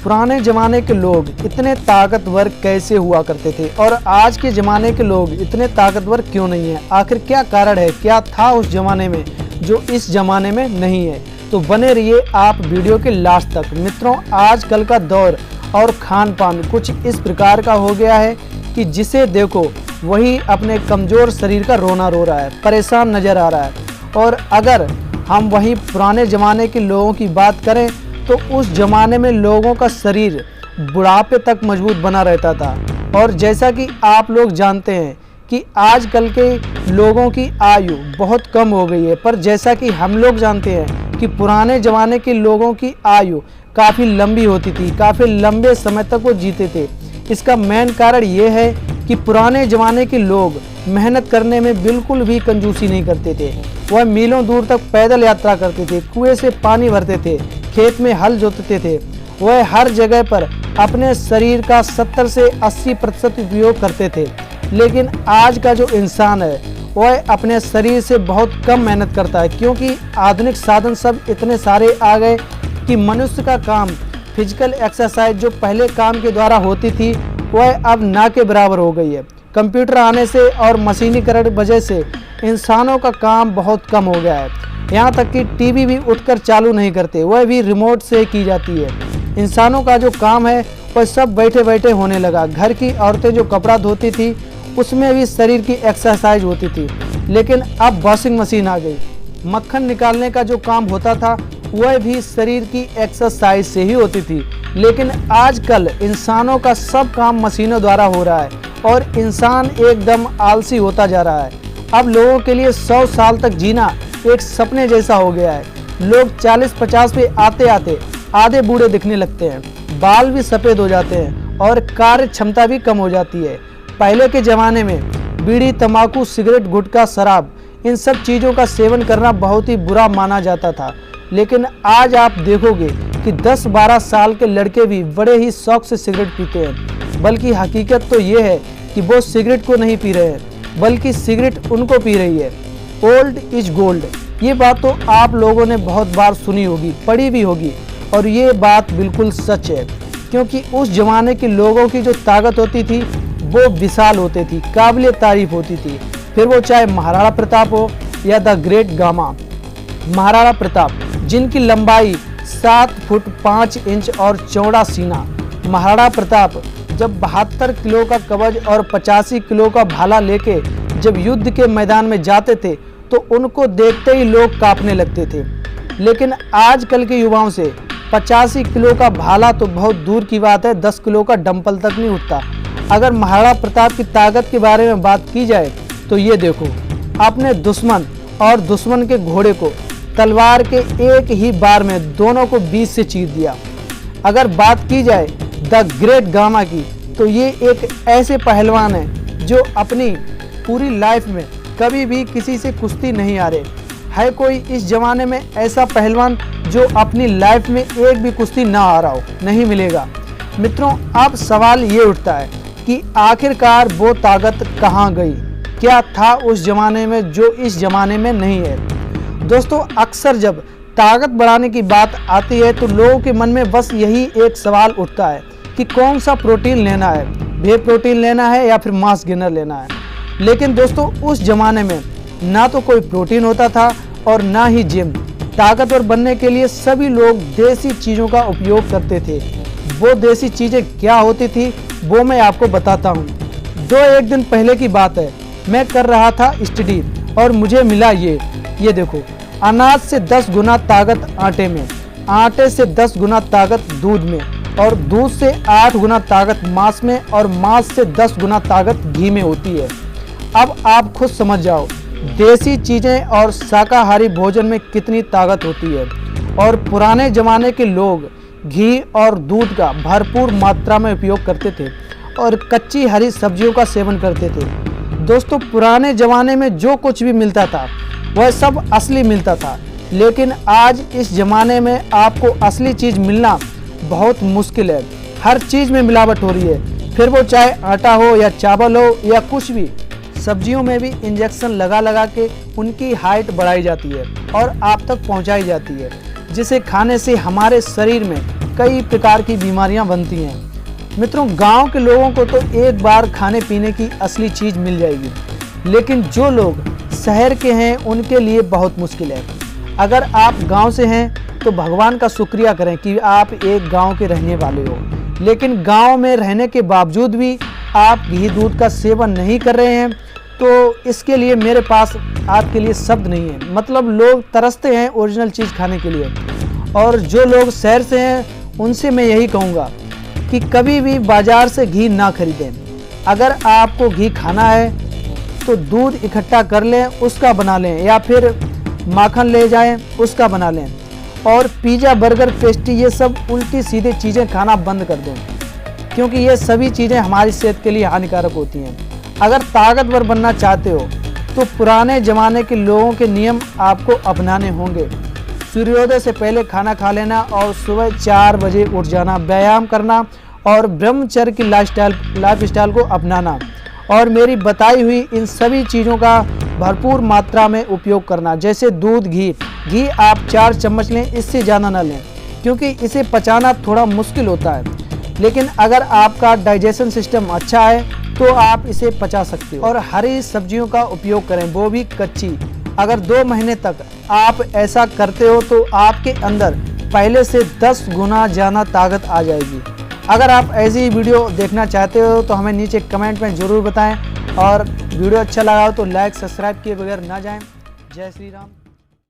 पुराने ज़माने के लोग इतने ताकतवर कैसे हुआ करते थे और आज के ज़माने के लोग इतने ताकतवर क्यों नहीं है? आखिर क्या कारण है? क्या था उस ज़माने में जो इस ज़माने में नहीं है? तो बने रहिए आप वीडियो के लास्ट तक। मित्रों, आजकल का दौर और खान पान कुछ इस प्रकार का हो गया है कि जिसे देखो वही अपने कमज़ोर शरीर का रोना रो रहा है, परेशान नज़र आ रहा है। और अगर हम वहीं पुराने ज़माने के लोगों की बात करें तो उस ज़माने में लोगों का शरीर बुढ़ापे तक मजबूत बना रहता था। और जैसा कि आप लोग जानते हैं कि आजकल के लोगों की आयु बहुत कम हो गई है, पर जैसा कि हम लोग जानते हैं कि पुराने ज़माने के लोगों की आयु काफ़ी लंबी होती थी, काफ़ी लंबे समय तक वो जीते थे। इसका मेन कारण ये है कि पुराने ज़माने के लोग मेहनत करने में बिल्कुल भी कंजूसी नहीं करते थे। वह मीलों दूर तक पैदल यात्रा करते थे, कुएं से पानी भरते थे, खेत में हल जोतते थे। वह हर जगह पर अपने शरीर का 70 से 80% उपयोग करते थे। लेकिन आज का जो इंसान है वह अपने शरीर से बहुत कम मेहनत करता है, क्योंकि आधुनिक साधन सब इतने सारे आ गए कि मनुष्य का काम फिजिकल एक्सरसाइज जो पहले काम के द्वारा होती थी वह अब ना के बराबर हो गई है। कंप्यूटर आने से और मशीनीकरण वजह से इंसानों का काम बहुत कम हो गया है। यहाँ तक कि टीवी भी उठकर चालू नहीं करते, वह भी रिमोट से की जाती है। इंसानों का जो काम है वह सब बैठे बैठे होने लगा। घर की औरतें जो कपड़ा धोती थी उसमें भी शरीर की एक्सरसाइज होती थी, लेकिन अब वॉशिंग मशीन आ गई। मक्खन निकालने का जो काम होता था वह भी शरीर की एक्सरसाइज से ही होती थी। लेकिन आजकल इंसानों का सब काम मशीनों द्वारा हो रहा है और इंसान एकदम आलसी होता जा रहा है। अब लोगों के लिए 100 साल तक जीना एक सपने जैसा हो गया है। लोग 40-50 पे आते आते आधे बूढ़े दिखने लगते हैं, बाल भी सफ़ेद हो जाते हैं और कार्य क्षमता भी कम हो जाती है। पहले के ज़माने में बीड़ी, तंबाकू, सिगरेट, गुटखा, शराब, इन सब चीज़ों का सेवन करना बहुत ही बुरा माना जाता था। लेकिन आज आप देखोगे कि 10-12 साल के लड़के भी बड़े ही शौक से सिगरेट पीते हैं। बल्कि हकीकत तो ये है कि वो सिगरेट को नहीं पी रहे हैं, बल्कि सिगरेट उनको पी रही है। ओल्ड इज गोल्ड, ये बात तो आप लोगों ने बहुत बार सुनी होगी, पढ़ी भी होगी, और ये बात बिल्कुल सच है। क्योंकि उस ज़माने के लोगों की जो ताकत होती थी वो विशाल होती थी, काबिल तारीफ होती थी। फिर वो चाहे महाराणा प्रताप हो या the great gamma. Maharana Pratap जिनकी लंबाई 7 फुट 5 इंच और चौड़ा सीना। महाराणा प्रताप जब 72 किलो का कवच और 85 किलो का भाला लेके जब युद्ध के मैदान में जाते थे तो उनको देखते ही लोग कांपने लगते थे। लेकिन आजकल के युवाओं से 85 किलो का भाला तो बहुत दूर की बात है, 10 किलो का डंपल तक नहीं उठता। अगर महाराणा प्रताप की ताकत के बारे में बात की जाए तो ये देखो, अपने दुश्मन और दुश्मन के घोड़े को तलवार के एक ही बार में दोनों को बीच से चीर दिया। अगर बात की जाए द ग्रेट गामा की तो ये एक ऐसे पहलवान है जो अपनी पूरी लाइफ में कभी भी किसी से कुश्ती नहीं हारे। है कोई इस ज़माने में ऐसा पहलवान जो अपनी लाइफ में एक भी कुश्ती ना हारा हो? नहीं मिलेगा। मित्रों, अब सवाल ये उठता है कि आखिरकार वो ताकत कहाँ गई? क्या था उस ज़माने में जो इस ज़माने में नहीं है? दोस्तों, अक्सर जब ताकत बढ़ाने की बात आती है तो लोगों के मन में बस यही एक सवाल उठता है कि कौन सा प्रोटीन लेना है, वे प्रोटीन लेना है या फिर मास गेनर लेना है। लेकिन दोस्तों, उस ज़माने में ना तो कोई प्रोटीन होता था और ना ही जिम। ताकतवर बनने के लिए सभी लोग देसी चीज़ों का उपयोग करते थे। वो देसी चीज़ें क्या होती थी वो मैं आपको बताता हूँ। 2-1 दिन पहले की बात है, मैं कर रहा था स्टडी और मुझे मिला ये देखो, अनाज से 10 गुना ताकत आटे में, आटे से 10 गुना ताकत दूध में, और दूध से 8 गुना ताकत मांस में, और मांस से 10 गुना ताकत घी में होती है। अब आप खुद समझ जाओ देसी चीज़ें और शाकाहारी भोजन में कितनी ताकत होती है। और पुराने ज़माने के लोग घी और दूध का भरपूर मात्रा में उपयोग करते थे और कच्ची हरी सब्जियों का सेवन करते थे। दोस्तों, पुराने ज़माने में जो कुछ भी मिलता था वह सब असली मिलता था। लेकिन आज इस ज़माने में आपको असली चीज़ मिलना बहुत मुश्किल है। हर चीज़ में मिलावट हो रही है, फिर वो चाहे आटा हो या चावल हो या कुछ भी। सब्जियों में भी इंजेक्शन लगा लगा के उनकी हाइट बढ़ाई जाती है और आप तक पहुंचाई जाती है, जिसे खाने से हमारे शरीर में कई प्रकार की बीमारियां बनती हैं। मित्रों, गांव के लोगों को तो एक बार खाने पीने की असली चीज़ मिल जाएगी, लेकिन जो लोग शहर के हैं उनके लिए बहुत मुश्किल है। अगर आप गांव से हैं तो भगवान का शुक्रिया करें कि आप एक गांव के रहने वाले हो, लेकिन गांव में रहने के बावजूद भी आप घी दूध का सेवन नहीं कर रहे हैं, तो इसके लिए मेरे पास आपके लिए शब्द नहीं है। मतलब लोग तरसते हैं ओरिजिनल चीज़ खाने के लिए। और जो लोग शहर से हैं उनसे मैं यही कहूँगा कि कभी भी बाज़ार से घी ना खरीदें। अगर आपको घी खाना है तो दूध इकट्ठा कर लें, उसका बना लें, या फिर माखन ले जाएं, उसका बना लें। और पिज़्ज़ा, बर्गर, पेस्ट्री ये सब उल्टी सीधे चीज़ें खाना बंद कर दें, क्योंकि ये सभी चीज़ें हमारी सेहत के लिए हानिकारक होती हैं। अगर ताकतवर बनना चाहते हो तो पुराने ज़माने के लोगों के नियम आपको अपनाने होंगे। सूर्योदय से पहले खाना खा लेना और सुबह 4 बजे उठ जाना, व्यायाम करना और ब्रह्मचर्य की लाइफस्टाइल को अपनाना, और मेरी बताई हुई इन सभी चीज़ों का भरपूर मात्रा में उपयोग करना। जैसे दूध, घी आप 4 चम्मच लें, इससे ज़्यादा ना लें, क्योंकि इसे पचाना थोड़ा मुश्किल होता है। लेकिन अगर आपका डाइजेशन सिस्टम अच्छा है तो आप इसे पचा सकते हो। और हरी सब्जियों का उपयोग करें, वो भी कच्ची। अगर 2 महीने तक आप ऐसा करते हो तो आपके अंदर पहले से 10 गुना ज़्यादा ताकत आ जाएगी। अगर आप ऐसी वीडियो देखना चाहते हो तो हमें नीचे कमेंट में ज़रूर बताएं, और वीडियो अच्छा लगा हो तो लाइक, सब्सक्राइब किए बगैर ना जाएं। जय श्री राम।